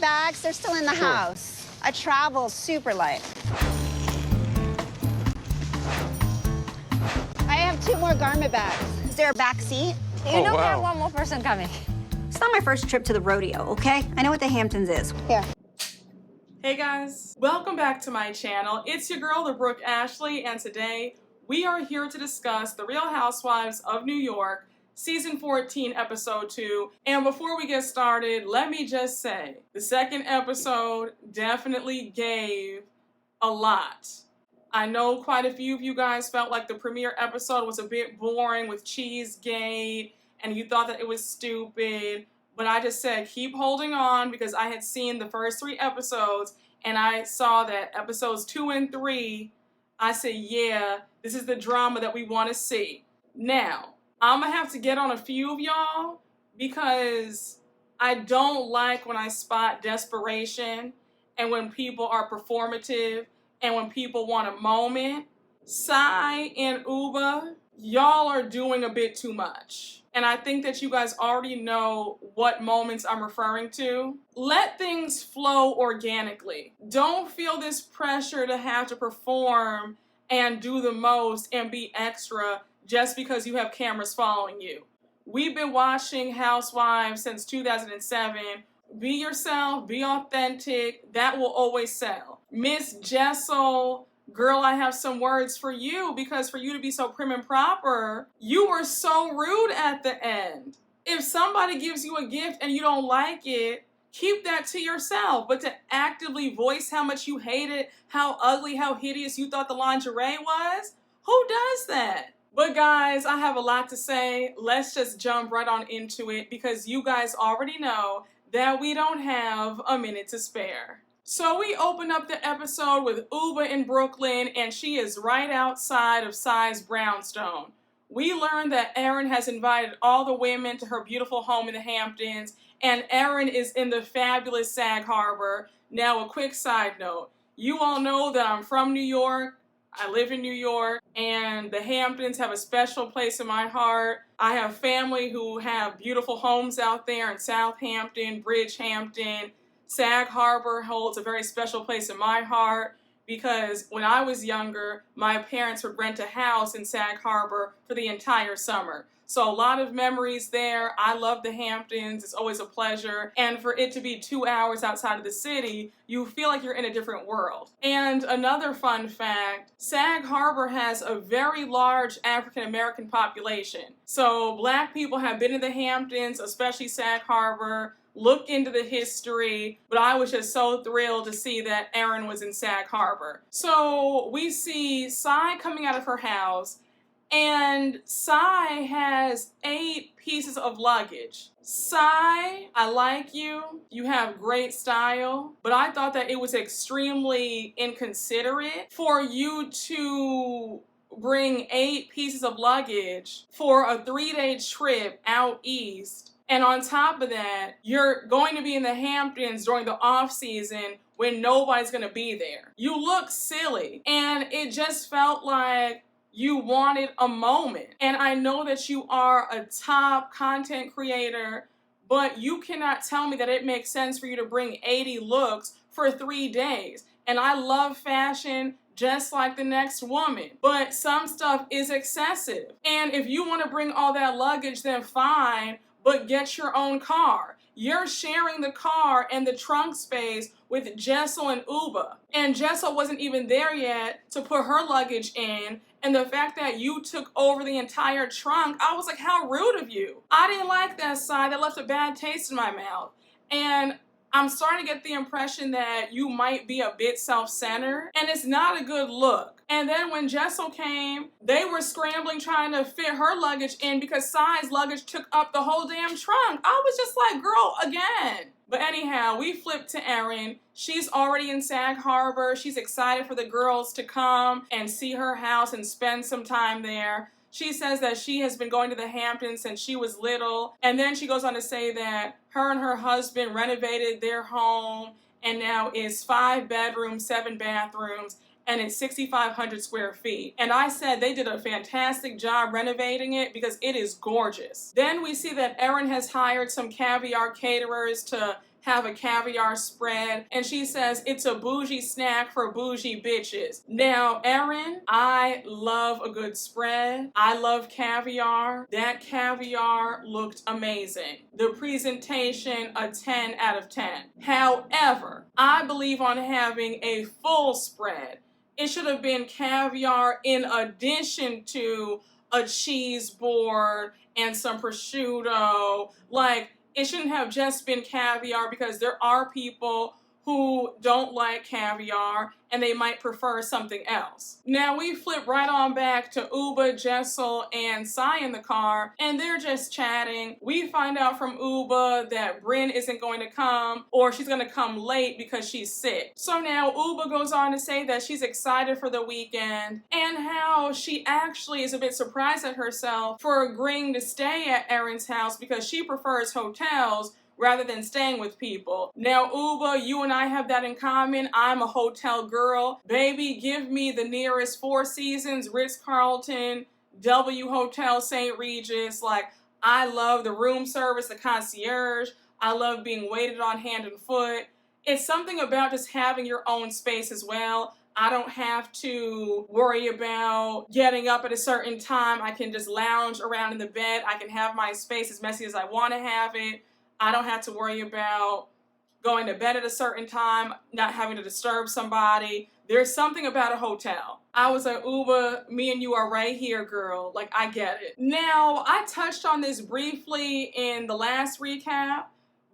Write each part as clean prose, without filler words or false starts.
bags, they're still in the house. I travel super light. I have 2 more garment bags. Is there a back seat? You know we have one more person coming. It's not my first trip to the rodeo, okay? I know what the Hamptons is. Here. Hey guys, welcome back to my channel. It's your girl, the Brooke Ashley, and today we are here to discuss The Real Housewives of New York, Season 14, Episode 2. And before we get started, let me just say, the second episode definitely gave a lot. I know quite a few of you guys felt like the premiere episode was a bit boring with Cheesegate, and you thought that it was stupid. But I just said, keep holding on, because I had seen the first 3 episodes, and I saw that episodes 2 and 3, I said, yeah, this is the drama that we want to see. Now, I'm going to have to get on a few of y'all, because I don't like when I spot desperation, and when people are performative, and when people want a moment. Sai and Uba, y'all are doing a bit too much. And I think that you guys already know what moments I'm referring to. Let things flow organically. Don't feel this pressure to have to perform and do the most and be extra just because you have cameras following you. We've been watching Housewives since 2007. Be yourself, be authentic. That will always sell. Miss Jessel, girl, I have some words for you, because for you to be so prim and proper, you were so rude at the end. If somebody gives you a gift and you don't like it, keep that to yourself. But to actively voice how much you hate it, how ugly, how hideous you thought the lingerie was, who does that? But guys, I have a lot to say. Let's just jump right on into it, because you guys already know that we don't have a minute to spare. So we open up the episode with Uba in Brooklyn, and she is right outside of Sai's brownstone. We learn that Erin has invited all the women to her beautiful home in the Hamptons, and Erin is in the fabulous Sag Harbor. Now, a quick side note. You all know that I'm from New York. I live in New York, and the Hamptons have a special place in my heart. I have family who have beautiful homes out there in Southampton, Bridgehampton. Sag Harbor holds a very special place in my heart, because when I was younger, my parents would rent a house in Sag Harbor for the entire summer. So a lot of memories there. I love the Hamptons. It's always a pleasure. And for it to be 2 hours outside of the city, you feel like you're in a different world. And another fun fact, Sag Harbor has a very large African-American population. So Black people have been in the Hamptons, especially Sag Harbor. Look into the history, but I was just so thrilled to see that Erin was in Sag Harbor. So we see Sai coming out of her house, and Sai has 8 pieces of luggage. Sai, I like you. You have great style, but I thought that it was extremely inconsiderate for you to bring 8 pieces of luggage for a 3-day trip out east. And on top of that, you're going to be in the Hamptons during the off season when nobody's going to be there. You look silly, and it just felt like you wanted a moment. And I know that you are a top content creator, but you cannot tell me that it makes sense for you to bring 80 looks for 3 days. And I love fashion just like the next woman, but some stuff is excessive. And if you want to bring all that luggage, then fine, but get your own car. You're sharing the car and the trunk space with Jessel and Uba. And Jessel wasn't even there yet to put her luggage in. And the fact that you took over the entire trunk, I was like, how rude of you. I didn't like that side. That left a bad taste in my mouth. And I'm starting to get the impression that you might be a bit self-centered, and it's not a good look. And then when Jessel came, they were scrambling trying to fit her luggage in because Sai's luggage took up the whole damn trunk. I was just like, girl, again. But anyhow, we flipped to Erin. She's already in Sag Harbor. She's excited for the girls to come and see her house and spend some time there. She says that she has been going to the Hamptons since she was little. And then she goes on to say that her and her husband renovated their home and now is 5 bedrooms, 7 bathrooms, and it's 6,500 square feet. And I said they did a fantastic job renovating it because it is gorgeous. Then we see that Erin has hired some Caviar caterers to have a caviar spread, and she says it's a bougie snack for bougie bitches. Now, Erin, I love a good spread. I love caviar. That caviar looked amazing. The presentation, a 10 out of 10. However, I believe on having a full spread. It should have been caviar in addition to a cheese board and some prosciutto. Like, it shouldn't have just been caviar, because there are people who don't like caviar and they might prefer something else. Now we flip right on back to Uba, Jessel, and Sai in the car, and they're just chatting. We find out from Uba that Brynn isn't going to come, or she's going to come late because she's sick. So now Uba goes on to say that she's excited for the weekend, and how she actually is a bit surprised at herself for agreeing to stay at Erin's house because she prefers hotels rather than staying with people. Now, Uba, you and I have that in common. I'm a hotel girl. Baby, give me the nearest Four Seasons, Ritz-Carlton, W Hotel, St. Regis. Like, I love the room service, the concierge. I love being waited on hand and foot. It's something about just having your own space as well. I don't have to worry about getting up at a certain time. I can just lounge around in the bed. I can have my space as messy as I want to have it. I don't have to worry about going to bed at a certain time, not having to disturb somebody. There's something about a hotel. I was like, Uba, me and you are right here, girl. Like, I get it. Now, I touched on this briefly in the last recap,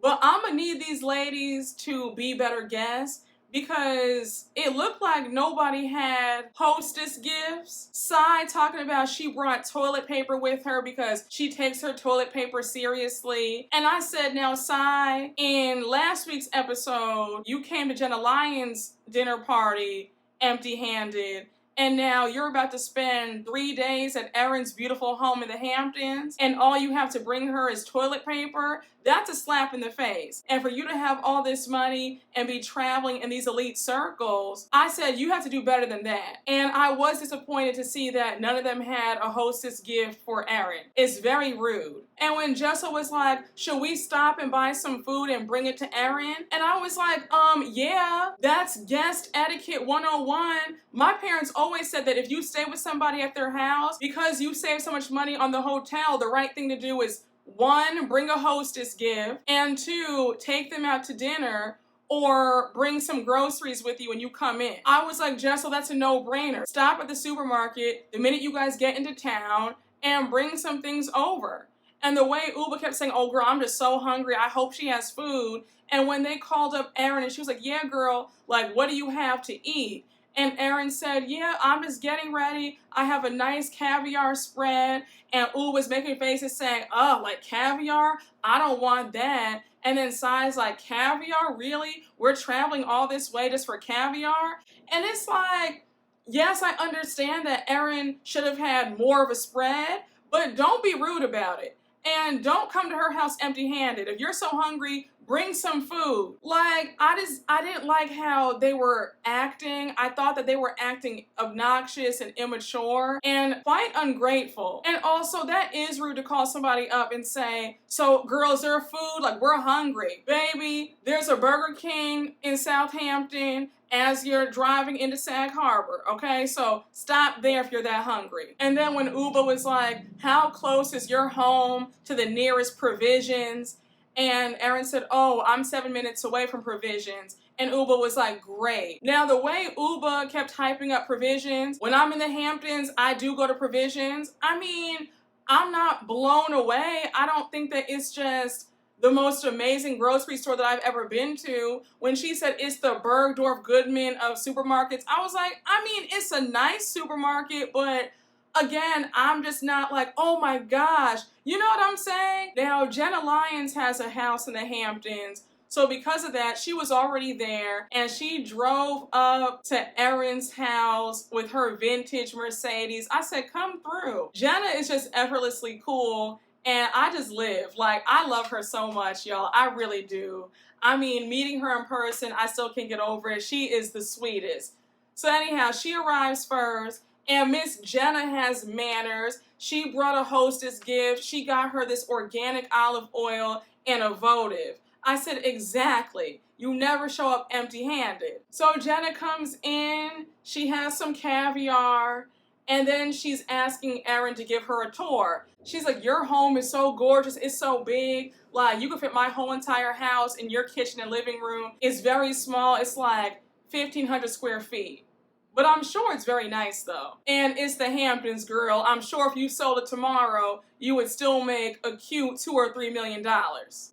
but I'm gonna need these ladies to be better guests, because it looked like nobody had hostess gifts. Sai talking about she brought toilet paper with her because she takes her toilet paper seriously. And I said, now Sai, in last week's episode, you came to Jenna Lyons' dinner party empty-handed, and now you're about to spend 3 days at Erin's beautiful home in the Hamptons, and all you have to bring her is toilet paper. That's a slap in the face. And for you to have all this money and be traveling in these elite circles, I said you have to do better than that. And I was disappointed to see that none of them had a hostess gift for Erin. It's very rude. And when Jessel was like, should we stop and buy some food and bring it to Erin? And I was like, yeah, that's guest etiquette 101. My parents always said that if you stay with somebody at their house, because you save so much money on the hotel, the right thing to do is 1, bring a hostess gift, and 2, take them out to dinner or bring some groceries with you when you come in. I was like, Jessel, that's a no-brainer. Stop at the supermarket the minute you guys get into town and bring some things over. And the way Uba kept saying, oh girl, I'm just so hungry, I hope she has food. And when they called up Erin and she was like, yeah girl, like what do you have to eat? And Erin said, yeah, I'm just getting ready. I have a nice caviar spread. And Uba was making faces saying, oh, like caviar? I don't want that. And then Sai's like, caviar? Really? We're traveling all this way just for caviar? And it's like, yes, I understand that Erin should have had more of a spread, but don't be rude about it. And don't come to her house empty-handed. If you're so hungry, bring some food. Like, I didn't like how they were acting. I thought that they were acting obnoxious and immature and quite ungrateful. And also, that is rude to call somebody up and say, so girl, is there food? Like, we're hungry. Baby, there's a Burger King in Southampton as you're driving into Sag Harbor, okay? So stop there if you're that hungry. And then when Uba was like, how close is your home to the nearest Provisions? And Erin said, oh, I'm 7 minutes away from Provisions. And Uba was like, great. Now, the way Uba kept hyping up Provisions, when I'm in the Hamptons, I do go to Provisions. I mean, I'm not blown away. I don't think that it's just the most amazing grocery store that I've ever been to. When she said it's the Bergdorf Goodman of supermarkets, I was like, I mean, it's a nice supermarket, but again, I'm just not like, oh my gosh. You know what I'm saying? Now, Jenna Lyons has a house in the Hamptons. So because of that, she was already there, and she drove up to Erin's house with her vintage Mercedes. I said, come through. Jenna is just effortlessly cool, and I just live. Like, I love her so much, y'all. I really do. I mean, meeting her in person, I still can't get over it. She is the sweetest. So anyhow, she arrives first, and Miss Jenna has manners. She brought a hostess gift. She got her this organic olive oil and a votive. I said, exactly. You never show up empty-handed. So Jenna comes in, she has some caviar, and then she's asking Erin to give her a tour. She's like, your home is so gorgeous, it's so big. Like, you can fit my whole entire house in your kitchen and living room. It's very small, it's like 1,500 square feet. But I'm sure it's very nice though. And it's the Hamptons, girl. I'm sure if you sold it tomorrow, you would still make a cute $2 or $3 million.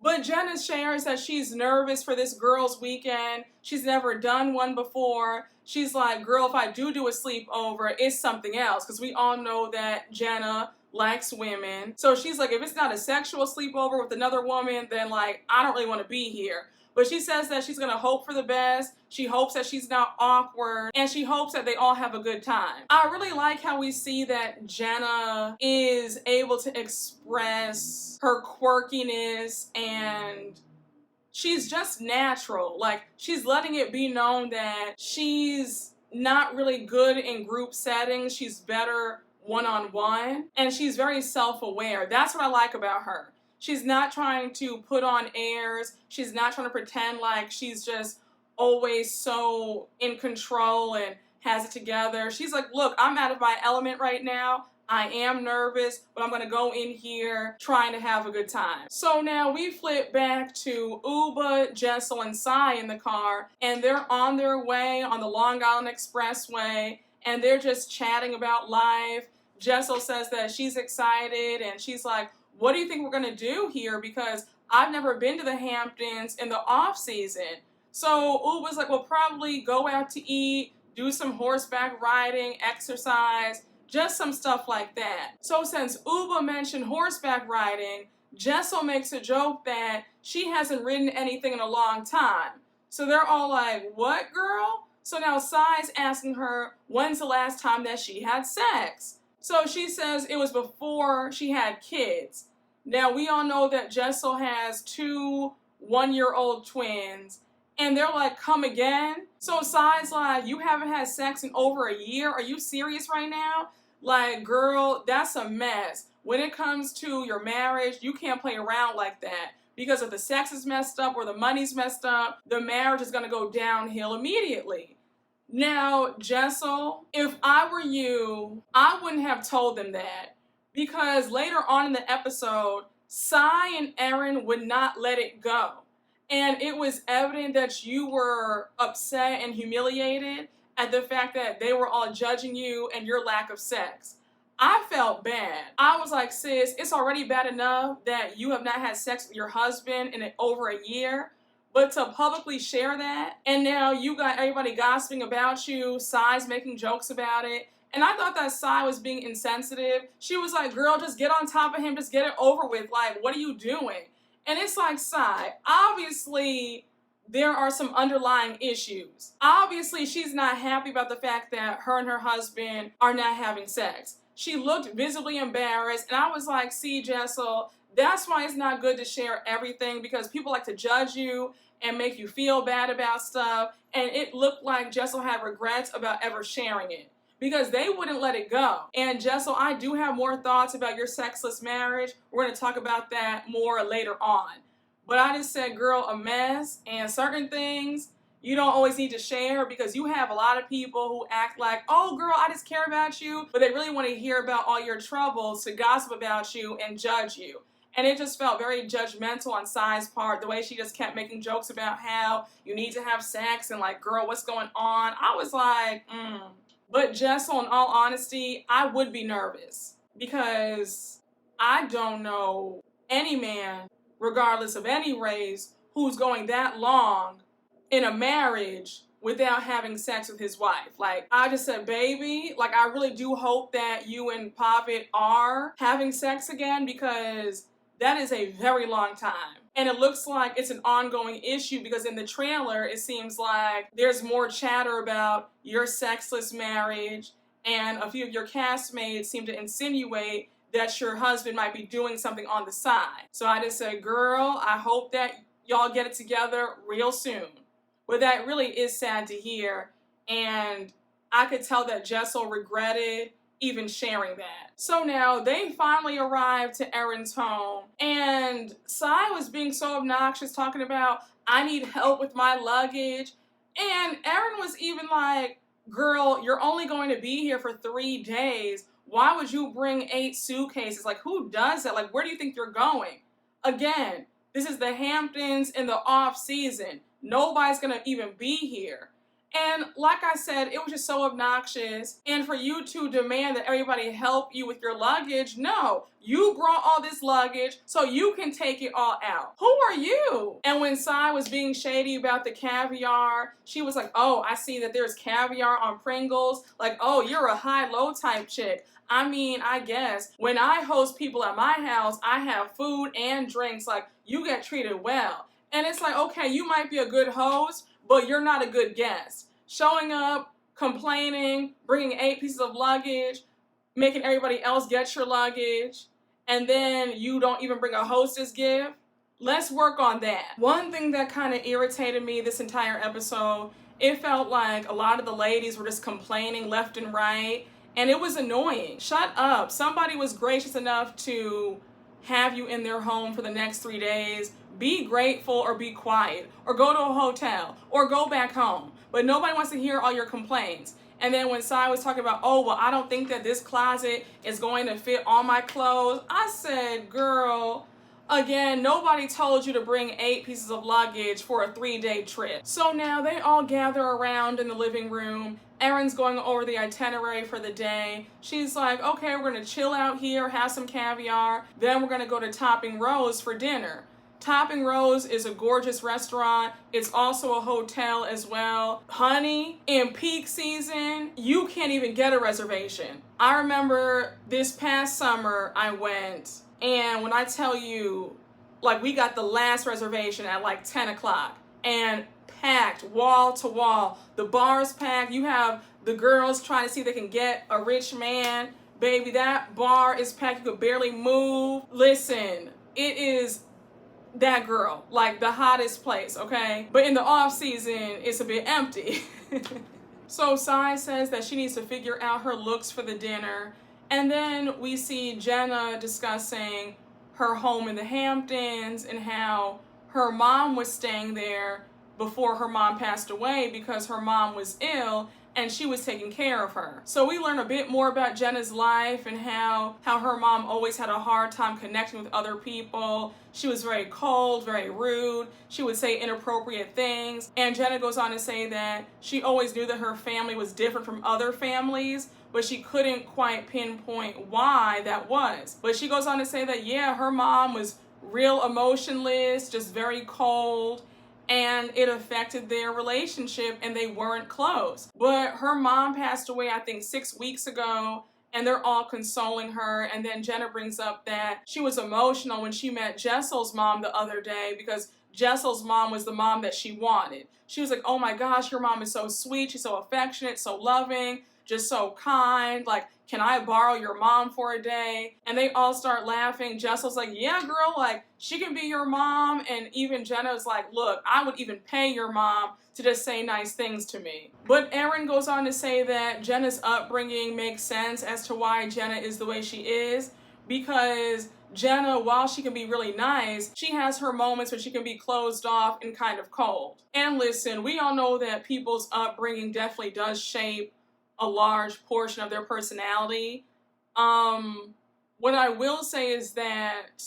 But Jenna shares that she's nervous for this girls' weekend. She's never done one before. She's like, girl, if I do a sleepover, it's something else. Because we all know that Jenna likes women. So she's like, if it's not a sexual sleepover with another woman, then like, I don't really want to be here. But she says that she's going to hope for the best. She hopes that she's not awkward. And she hopes that they all have a good time. I really like how we see that Jenna is able to express her quirkiness and she's just natural. Like, she's letting it be known that she's not really good in group settings. She's better one-on-one. And she's very self-aware. That's what I like about her. She's not trying to put on airs. She's not trying to pretend like she's just always so in control and has it together. She's like, look, I'm out of my element right now. I am nervous, but I'm going to go in here trying to have a good time. So now we flip back to Uba, Jessel, and Cy in the car, and they're on their way on the Long Island Expressway, and they're just chatting about life. Jessel says that she's excited, and she's like, what do you think we're going to do here? Because I've never been to the Hamptons in the off season. So Uba's like, we'll probably go out to eat, do some horseback riding, exercise, just some stuff like that. So since Uba mentioned horseback riding, Jessel makes a joke that she hasn't ridden anything in a long time. So they're all like, what, girl? So now Cy's asking her, when's the last time that she had sex? So she says it was before she had kids. Now, we all know that Jessel has 2 one-year-old twins, and they're like, come again? So Cy's like, you haven't had sex in over a year? Are you serious right now? Like, girl, that's a mess. When it comes to your marriage, you can't play around like that. Because if the sex is messed up or the money's messed up, the marriage is going to go downhill immediately. Now, Jessel, if I were you, I wouldn't have told them that. Because later on in the episode, Cy and Erin would not let it go. And it was evident that you were upset and humiliated at the fact that they were all judging you and your lack of sex. I felt bad. I was like, sis, it's already bad enough that you have not had sex with your husband in over a year. But to publicly share that, and now you got everybody gossiping about you, Cy's making jokes about it. And I thought that Cy was being insensitive. She was like, girl, just get on top of him, just get it over with. Like, what are you doing? And it's like, Cy, obviously there are some underlying issues. Obviously she's not happy about the fact that her and her husband are not having sex. She looked visibly embarrassed, and I was like, see, Jessel, that's why it's not good to share everything, because people like to judge you and make you feel bad about stuff. And it looked like Jessel had regrets about ever sharing it, because they wouldn't let it go. And Jessel, I do have more thoughts about your sexless marriage. We're going to talk about that more later on. But I just said, girl, a mess, and certain things you don't always need to share, because you have a lot of people who act like, oh, girl, I just care about you, but they really want to hear about all your troubles to gossip about you and judge you. And it just felt very judgmental on Cy's part, the way she just kept making jokes about how you need to have sex and like, girl, what's going on? I was like, But Jessel, in all honesty, I would be nervous, because I don't know any man, regardless of any race, who's going that long in a marriage without having sex with his wife. Like, I just said, baby, like, I really do hope that you and Pavitt are having sex again, because that is a very long time. And it looks like it's an ongoing issue, because in the trailer, it seems like there's more chatter about your sexless marriage, and a few of your castmates seem to insinuate that your husband might be doing something on the side. So I just said, girl, I hope that y'all get it together real soon. But that really is sad to hear. And I could tell that Jessel regretted even sharing that. So now they finally arrived to Erin's home, and Sai was being so obnoxious, talking about, I need help with my luggage. And Erin was even like, girl, you're only going to be here for 3 days. Why would you bring 8 suitcases? Like, who does that? Like, where do you think you're going? Again, this is the Hamptons in the off season. Nobody's gonna even be here. And like I said, it was just so obnoxious. And for you to demand that everybody help you with your luggage, no. You brought all this luggage so you can take it all out. Who are you? And when Sai was being shady about the caviar, she was like, oh, I see that there's caviar on Pringles. Like, oh, you're a high-low type chick. I mean, I guess when I host people at my house, I have food and drinks. Like, you get treated well. And it's like, okay, you might be a good host, but you're not a good guest. Showing up, complaining, bringing 8 pieces of luggage, making everybody else get your luggage, and then you don't even bring a hostess gift. Let's work on that. One thing that kind of irritated me this entire episode, it felt like a lot of the ladies were just complaining left and right, and it was annoying. Shut up. Somebody was gracious enough to have you in their home for the next 3 days. Be grateful or be quiet, or go to a hotel, or go back home. But nobody wants to hear all your complaints. And then when Sai was talking about, oh, well, I don't think that this closet is going to fit all my clothes, I said, girl, again, nobody told you to bring 8 pieces of luggage for a 3-day trip. So now they all gather around in the living room. Erin's going over the itinerary for the day. She's like, okay, we're gonna chill out here, have some caviar. Then we're gonna go to Topping Rose for dinner. Topping Rose is a gorgeous restaurant. It's also a hotel as well. Honey, in peak season, you can't even get a reservation. I remember this past summer I went, and when I tell you, like, we got the last reservation at like 10 o'clock and packed wall to wall. The bar's packed. You have the girls trying to see if they can get a rich man. Baby, that bar is packed. You could barely move. Listen, it is that girl, like the hottest place, okay? But in the off season, it's a bit empty. So Sai says that she needs to figure out her looks for the dinner. And then we see Jenna discussing her home in the Hamptons and how her mom was staying there before her mom passed away because her mom was ill and she was taking care of her. So we learn a bit more about Jenna's life and how her mom always had a hard time connecting with other people. She was very cold, very rude. She would say inappropriate things. And Jenna goes on to say that she always knew that her family was different from other families, but she couldn't quite pinpoint why that was. But she goes on to say that, yeah, her mom was real emotionless, just very cold, and it affected their relationship and they weren't close. But her mom passed away, I think 6 weeks ago, and they're all consoling her. And then Jenna brings up that she was emotional when she met Jessel's mom the other day because Jessel's mom was the mom that she wanted. She was like, oh my gosh, your mom is so sweet, she's so affectionate, so loving, just so kind. Like, can I borrow your mom for a day? And they all start laughing. Jessel's like, yeah, girl, like, she can be your mom. And even Jenna's like, look, I would even pay your mom to just say nice things to me. But Erin goes on to say that Jenna's upbringing makes sense as to why Jenna is the way she is, because Jenna, while she can be really nice, she has her moments where she can be closed off and kind of cold. And listen, we all know that people's upbringing definitely does shape a large portion of their personality. What I will say is that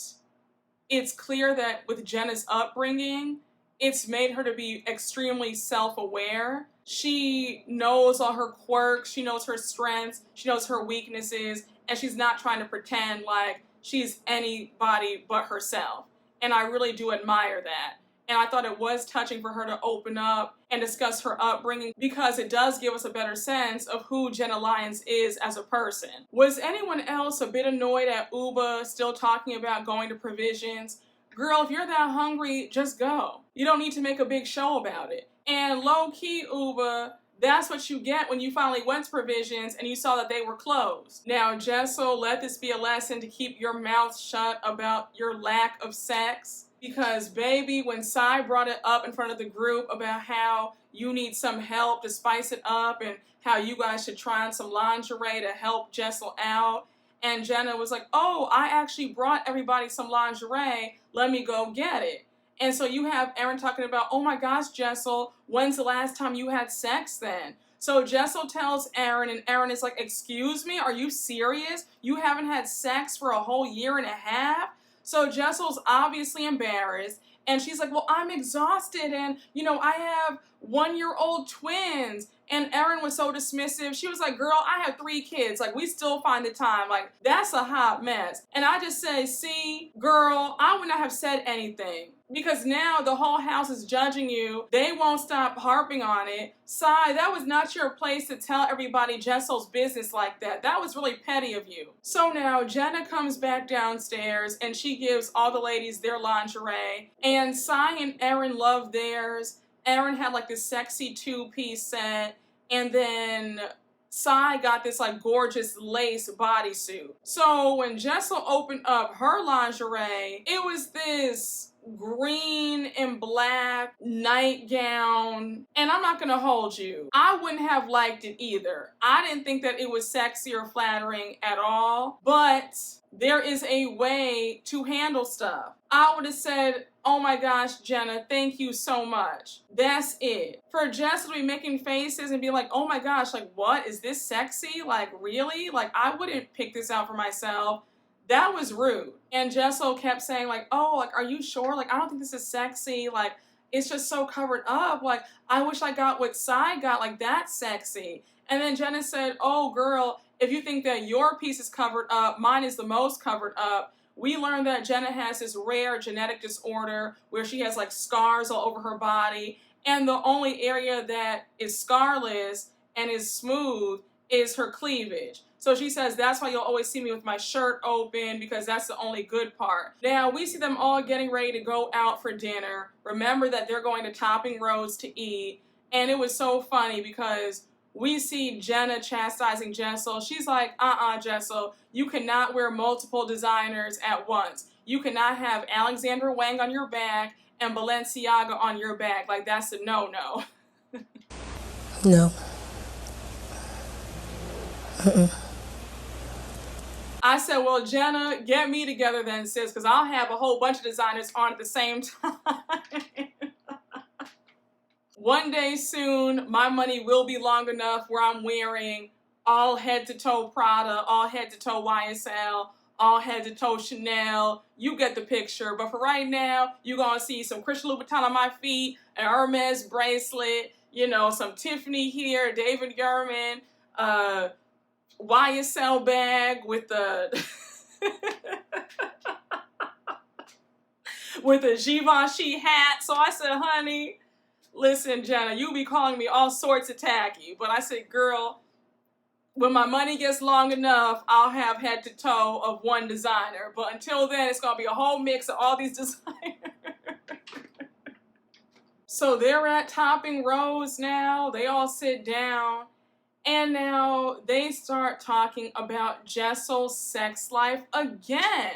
it's clear that with Jenna's upbringing, it's made her to be extremely self-aware. She knows all her quirks, she knows her strengths, she knows her weaknesses, and she's not trying to pretend like she's anybody but herself. And I really do admire that. And I thought it was touching for her to open up and discuss her upbringing because it does give us a better sense of who Jenna Lyons is as a person. Was anyone else a bit annoyed at Uba still talking about going to Provisions? Girl, if you're that hungry, just go. You don't need to make a big show about it. And low-key, Uba, that's what you get when you finally went to Provisions and you saw that they were closed. Now, Jessel, let this be a lesson to keep your mouth shut about your lack of sex. Because baby, when Sai brought it up in front of the group about how you need some help to spice it up and how you guys should try on some lingerie to help Jessel out, and Jenna was like, oh, I actually brought everybody some lingerie, let me go get it. And so you have Erin talking about, oh my gosh, Jessel, when's the last time you had sex then? So Jessel tells Erin, and Erin is like, excuse me, are you serious? You haven't had sex for a whole year and a half? So Jessel's obviously embarrassed, and she's like, well, I'm exhausted, and, I have 1-year-old twins. And Erin was so dismissive. She was like, girl, I have 3 kids. Like, we still find the time. Like, that's a hot mess. And I just say, see, girl, I would not have said anything. Because now the whole house is judging you. They won't stop harping on it. Sai, that was not your place to tell everybody Jessel's business like that. That was really petty of you. So now Jenna comes back downstairs and she gives all the ladies their lingerie. And Sai and Erin love theirs. Erin had like this sexy 2-piece set. And then Sai got this like gorgeous lace bodysuit. So when Jessel opened up her lingerie, it was this green and black nightgown, and I'm not gonna hold you, I wouldn't have liked it either. I didn't think that it was sexy or flattering at all, but there is a way to handle stuff. I would have said, oh my gosh, Jenna, thank you so much. That's it. For Jess to be making faces and be like, oh my gosh, like, what? Is this sexy? Like, really? Like, I wouldn't pick this out for myself. That was rude. And Jessel kept saying, like, oh, like, are you sure? Like, I don't think this is sexy. Like, it's just so covered up. Like, I wish I got what Sai got. Like, that's sexy. And then Jenna said, oh, girl, if you think that your piece is covered up, mine is the most covered up. We learned that Jenna has this rare genetic disorder where she has, like, scars all over her body. And the only area that is scarless and is smooth is her cleavage. So she says, that's why you'll always see me with my shirt open, because that's the only good part. Now, we see them all getting ready to go out for dinner. Remember that they're going to Topping Rose to eat. And it was so funny because we see Jenna chastising Jessel. She's like, Jessel, you cannot wear multiple designers at once. You cannot have Alexander Wang on your back and Balenciaga on your back. Like, that's a no-no. No. I said, well, Jenna, get me together then, sis, because I'll have a whole bunch of designers on at the same time. One day soon, my money will be long enough where I'm wearing all head-to-toe Prada, all head-to-toe YSL, all head-to-toe Chanel. You get the picture. But for right now, you're going to see some Christian Louboutin on my feet, an Hermes bracelet, some Tiffany here, David Yurman, YSL bag with the with a Givenchy hat. So I said, honey, listen, Jenna, you be calling me all sorts of tacky. But I said, girl, when my money gets long enough, I'll have head to toe of one designer. But until then, it's going to be a whole mix of all these designers. So they're at Topping Rose now. They all sit down. And now they start talking about Jessel's sex life again.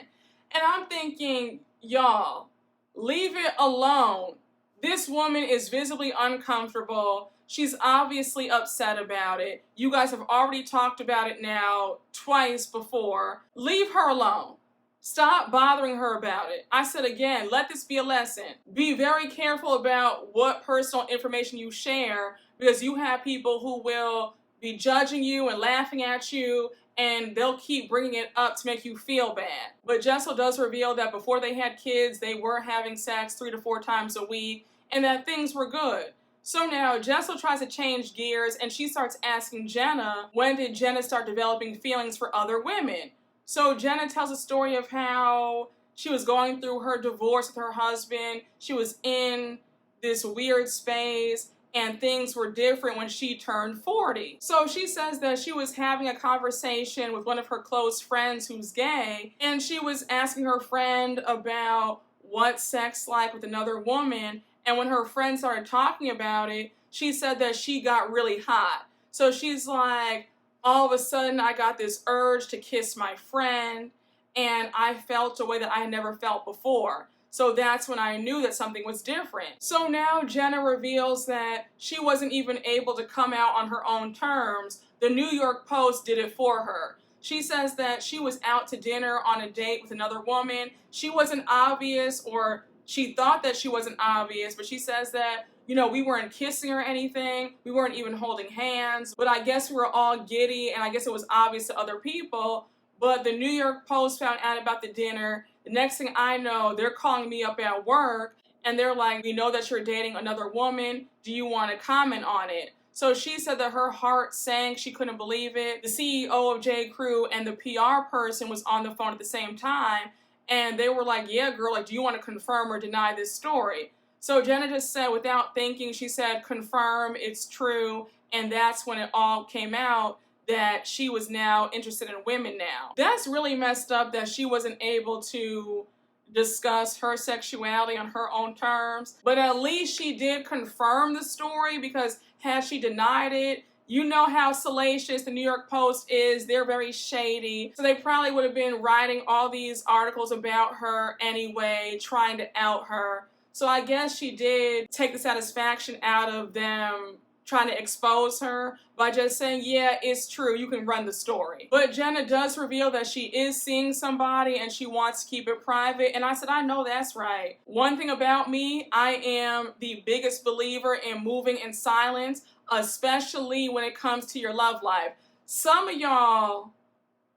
And I'm thinking, y'all, leave it alone. This woman is visibly uncomfortable. She's obviously upset about it. You guys have already talked about it now twice before. Leave her alone. Stop bothering her about it. I said again, let this be a lesson. Be very careful about what personal information you share, because you have people who will be judging you and laughing at you, and they'll keep bringing it up to make you feel bad. But Jessel does reveal that before they had kids, they were having sex 3 to 4 times a week, and that things were good. So now Jessel tries to change gears, and she starts asking Jenna, when did Jenna start developing feelings for other women? So Jenna tells a story of how she was going through her divorce with her husband. She was in this weird space, and things were different when she turned 40. So she says that she was having a conversation with one of her close friends who's gay, and she was asking her friend about what's sex like with another woman, and when her friend started talking about it, she said that she got really hot. So she's like, all of a sudden I got this urge to kiss my friend, and I felt a way that I had never felt before. So that's when I knew that something was different. So now Jenna reveals that she wasn't even able to come out on her own terms. The New York Post did it for her. She says that she was out to dinner on a date with another woman. She wasn't obvious, or she thought that she wasn't obvious, but she says that, you know, we weren't kissing or anything. We weren't even holding hands, but I guess we were all giddy, and I guess it was obvious to other people. But the New York Post found out about the dinner. The next thing I know, they're calling me up at work, and they're like, we know that you're dating another woman. Do you want to comment on it? So she said that her heart sank. She couldn't believe it. The CEO of J. Crew and the PR person was on the phone at the same time, and they were like, yeah, girl, like, do you want to confirm or deny this story? So Jenna just said, without thinking, she said, confirm, it's true. And that's when it all came out that she was now interested in women now. That's really messed up that she wasn't able to discuss her sexuality on her own terms. But at least she did confirm the story, because had she denied it, you know how salacious the New York Post is. They're very shady. So they probably would have been writing all these articles about her anyway, trying to out her. So I guess she did take the satisfaction out of them trying to expose her by just saying, yeah, it's true, you can run the story. But Jenna does reveal that she is seeing somebody and she wants to keep it private. And I said, I know that's right. One thing about me, I am the biggest believer in moving in silence, especially when it comes to your love life. Some of y'all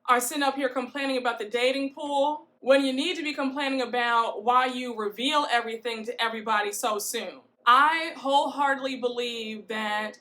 are sitting up here complaining about the dating pool when you need to be complaining about why you reveal everything to everybody so soon. I wholeheartedly believe that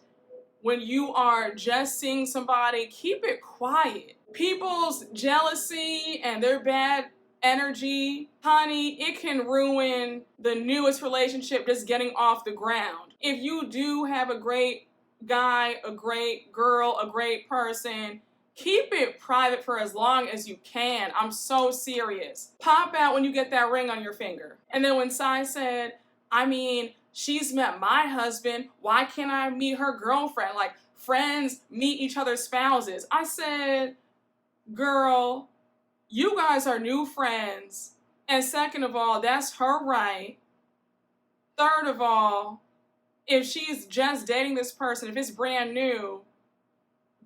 when you are just seeing somebody, keep it quiet. People's jealousy and their bad energy, honey, it can ruin the newest relationship just getting off the ground. If you do have a great guy, a great girl, a great person, keep it private for as long as you can. I'm so serious. Pop out when you get that ring on your finger. And then when Sai said, I mean, she's met my husband, why can't I meet her girlfriend? Like, friends meet each other's spouses. I said, girl, you guys are new friends. And second of all, that's her right. Third of all, if she's just dating this person, if it's brand new,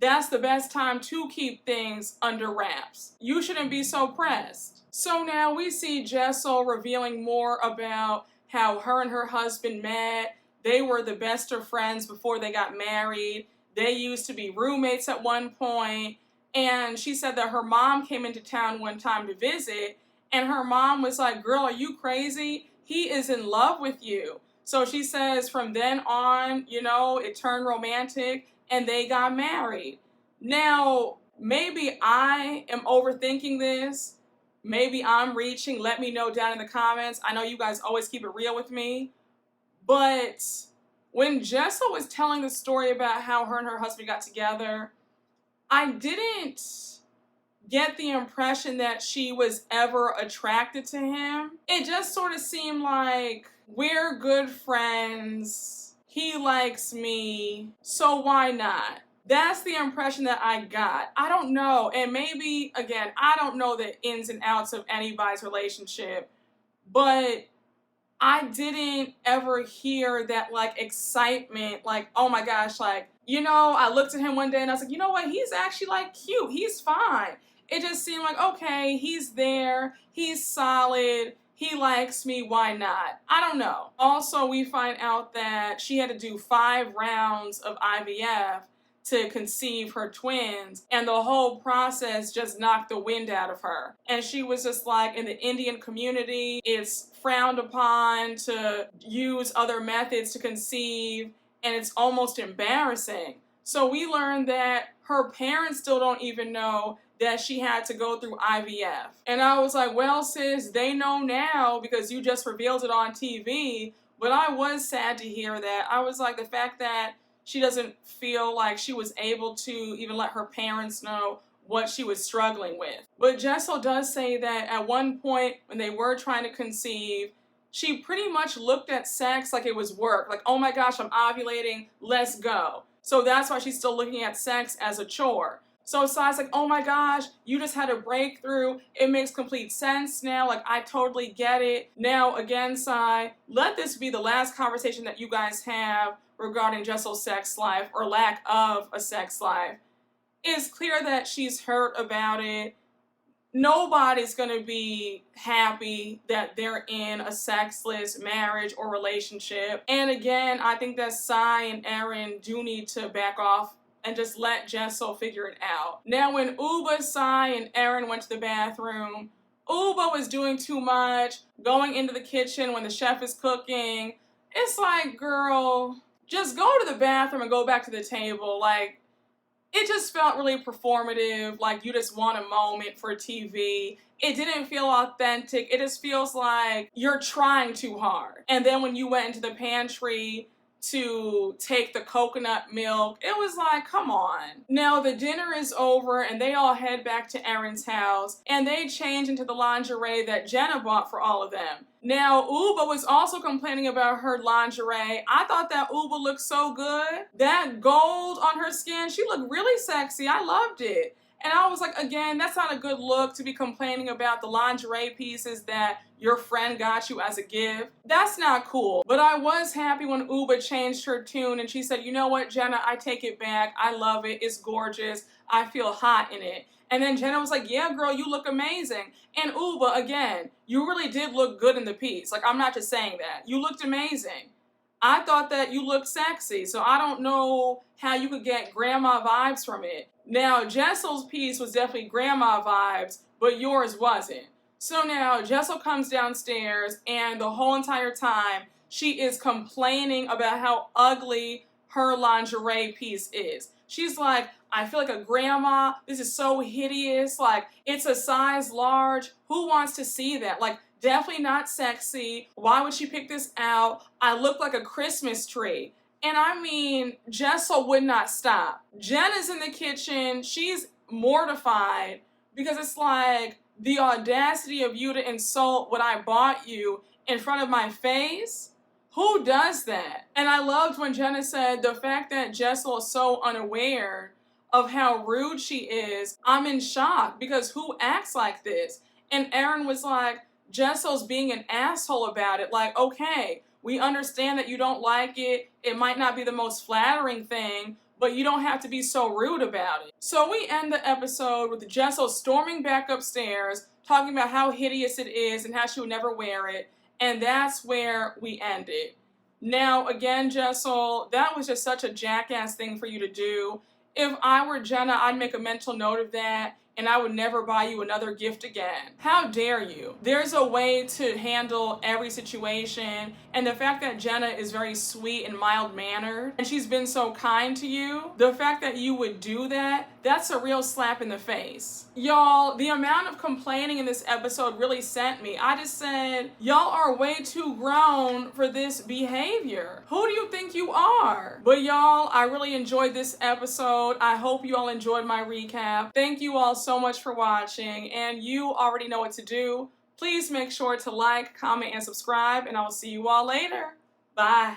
that's the best time to keep things under wraps. You shouldn't be so pressed. So now we see Jessel revealing more about how her and her husband met. They were the best of friends before they got married. They used to be roommates at one point. And she said that her mom came into town one time to visit, and her mom was like, girl, are you crazy? He is in love with you. So she says from then on, you know, it turned romantic and they got married. Now, maybe I am overthinking this. Maybe I'm reaching. Let me know down in the comments. I know you guys always keep it real with me. But when Jessel was telling the story about how her and her husband got together, I didn't get the impression that she was ever attracted to him. It just sort of seemed like, we're good friends. He likes me, so why not? That's the impression that I got. I don't know. And maybe, again, I don't know the ins and outs of anybody's relationship, but I didn't ever hear that, like, excitement, like, oh my gosh, like, you know, I looked at him one day and I was like, you know what? He's actually, like, cute. He's fine. It just seemed like, okay, he's there. He's solid. He likes me, why not? I don't know. Also, we find out that she had to do 5 rounds of IVF to conceive her twins, and the whole process just knocked the wind out of her. And she was just like, in the Indian community, it's frowned upon to use other methods to conceive, and it's almost embarrassing. So we learned that her parents still don't even know that she had to go through IVF. And I was like, well, sis, they know now because you just revealed it on TV. But I was sad to hear that. I was like, the fact that she doesn't feel like she was able to even let her parents know what she was struggling with. But Jessel does say that at one point when they were trying to conceive, she pretty much looked at sex like it was work. Like, oh my gosh, I'm ovulating, let's go. So that's why she's still looking at sex as a chore. So Sai's like, oh my gosh, you just had a breakthrough. It makes complete sense now. Like, I totally get it. Now, again, Sai, let this be the last conversation that you guys have regarding Jessel's sex life or lack of a sex life. It's clear that she's hurt about it. Nobody's going to be happy that they're in a sexless marriage or relationship. And again, I think that Sai and Erin do need to back off and just let Jessel figure it out. Now, when Uba, Sai, and Erin went to the bathroom, Uba was doing too much, going into the kitchen when the chef is cooking. It's like, girl, just go to the bathroom and go back to the table. Like, it just felt really performative, like you just want a moment for TV. It didn't feel authentic. It just feels like you're trying too hard. And then when you went into the pantry to take the coconut milk, it was like, come on. Now the dinner is over and they all head back to Erin's house and they change into the lingerie that Jenna bought for all of them. Now Uba was also complaining about her lingerie. I thought that Uba looked so good. That gold on her skin, she looked really sexy. I loved it. And I was like, again, that's not a good look to be complaining about the lingerie pieces that your friend got you as a gift. That's not cool. But I was happy when Uba changed her tune and she said, you know what, Jenna, I take it back. I love it. It's gorgeous. I feel hot in it. And then Jenna was like, yeah, girl, you look amazing. And Uba, again, you really did look good in the piece. Like, I'm not just saying that. You looked amazing. I thought that you looked sexy, so I don't know how you could get grandma vibes from it. Now, Jessel's piece was definitely grandma vibes, but yours wasn't. So now Jessel comes downstairs and the whole entire time she is complaining about how ugly her lingerie piece is. She's like, I feel like a grandma. This is so hideous. Like, it's a size large. Who wants to see that? Like, definitely not sexy. Why would she pick this out? I look like a Christmas tree. And I mean, Jessel would not stop. Jenna's in the kitchen. She's mortified because it's like the audacity of you to insult what I bought you in front of my face. Who does that? And I loved when Jenna said the fact that Jessel is so unaware of how rude she is. I'm in shock because who acts like this? And Erin was like, Jessel's being an asshole about it. Like, okay, we understand that you don't like it. It might not be the most flattering thing, but you don't have to be so rude about it. So we end the episode with Jessel storming back upstairs, talking about how hideous it is and how she would never wear it. And that's where we end it. Now, again, Jessel, that was just such a jackass thing for you to do. If I were Jenna, I'd make a mental note of that and I would never buy you another gift again. How dare you? There's a way to handle every situation, and the fact that Jenna is very sweet and mild-mannered, and she's been so kind to you, the fact that you would do that, that's a real slap in the face. Y'all, the amount of complaining in this episode really sent me. I just said, y'all are way too grown for this behavior. Who do you think you are? But y'all, I really enjoyed this episode. I hope you all enjoyed my recap. Thank you all so much for watching, and you already know what to do. Please make sure to like, comment, and subscribe, and I will see you all later. Bye.